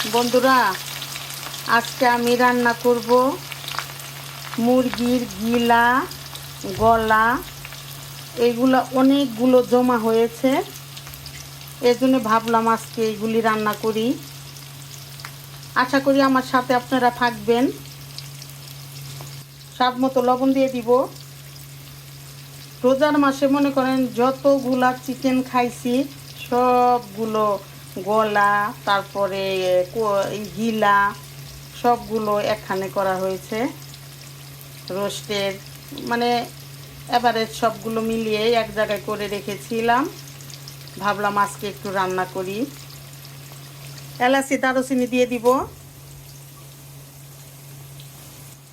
বন্ধুরা, আজকে আমি রান্না করব মুরগির গিলা, গলা। এইগুলো অনেকগুলো জমা হয়েছে, এজন্য ভাবলাম আজকে এইগুলি রান্না করি। আশা করি আমার সাথে আপনারা থাকবেন। স্বাদ মতো লবণ দিয়ে দিব। রোজার মাসে মনে করেন যতগুলা চিকেন খাইছি সবগুলো গলা, তারপরে গিলা সবগুলো একখানে করা হয়েছে। রোস্টের মানে এভারেজ সবগুলো মিলিয়ে এক জায়গায় করে রেখেছিলাম। ভাবলাম আজকে একটু রান্না করি। এলাচি দারুচিনি দিয়ে দিব,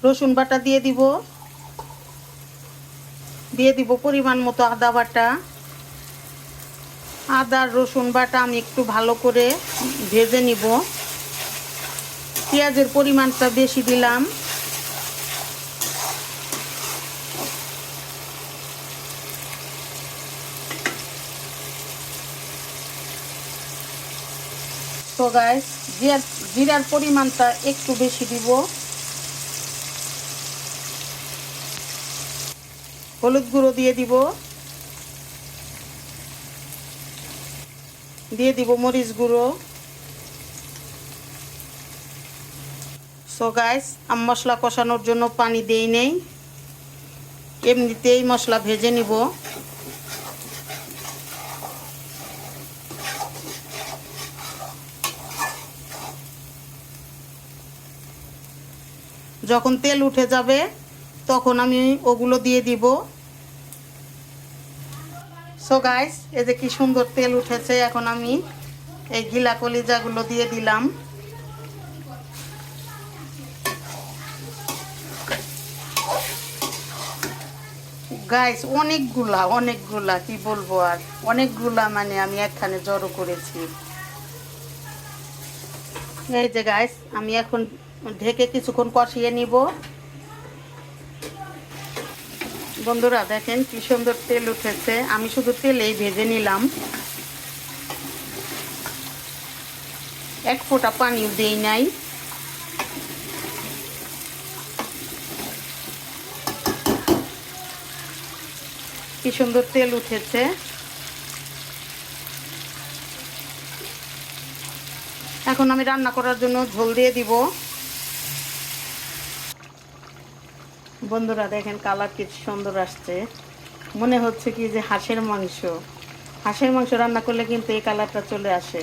রসুন বাটা দিয়ে দিব, পরিমাণ মতো আদা বাটা। আদা রসুন বাটা আমি একটু ভালো করে ভেজে নিব। পেঁয়াজের পরিমাণটা বেশি দিলাম। তো গাইস, জিরার পরিমাণটা একটু বেশি দিব। হলুদ গুঁড়ো দিয়ে দিব, মরিচ গুঁড়ো। সো গাইস, আমি মশলা কষানোর জন্য পানি দেই নেই, এমনিতেই মশলা ভেজে নিব। যখন তেল উঠে যাবে তখন আমি ওগুলো দিয়ে দিব। সো গাইস, এই যে কি সুন্দর তেল উঠেছে। এখন আমি এই গিলা কলিজাগুলো দিয়ে দিলাম। গাইস, অনেকগুলা কি বলবো আর, অনেকগুলা মানে আমি একখানে জড়ো করেছি। এই যে গাইস, আমি এখন ঢেকে কিছুক্ষণ কষিয়ে নিব। বন্ধুরা দেখেন কি সুন্দর তেল উঠেছে। আমি শুধু তেলেই ভেজে নিলাম, এক ফোঁটা পানিও দেই নাই। কি সুন্দর তেল উঠেছে। এখন আমি রান্না করার জন্য ঝোল দিয়ে দিব। বন্ধুরা দেখেন কালার কি সুন্দর আসছে। মনে হচ্ছে কি যে হাঁসের মাংস রান্না করলে কিন্তু এই কালারটা চলে আসে।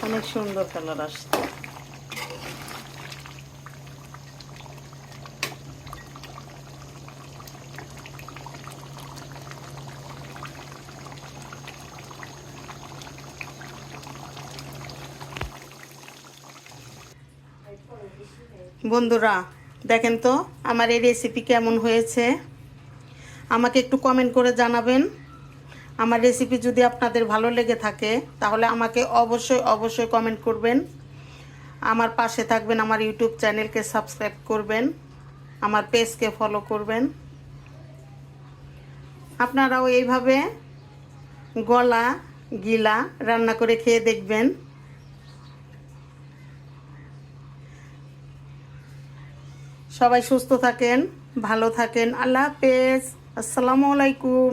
অনেক সুন্দর কালার আসছে। বন্ধুরা দেখেন তো আমার এই রেসিপি কেমন হয়েছে, আমাকে একটু কমেন্ট করে জানাবেন। আমার রেসিপি যদি আপনাদের ভালো লেগে থাকে তাহলে আমাকে অবশ্যই কমেন্ট করবেন। আমার পাশে থাকবেন, আমার ইউটিউব চ্যানেলকে সাবস্ক্রাইব করবেন, আমার পেজকে ফলো করবেন। আপনারাও এইভাবে গলা গিলা রান্না করে খেয়ে দেখবেন। সবাই সুস্থ থাকেন, ভালো থাকেন। আল্লাহ হাফেজ, আসসালামু আলাইকুম।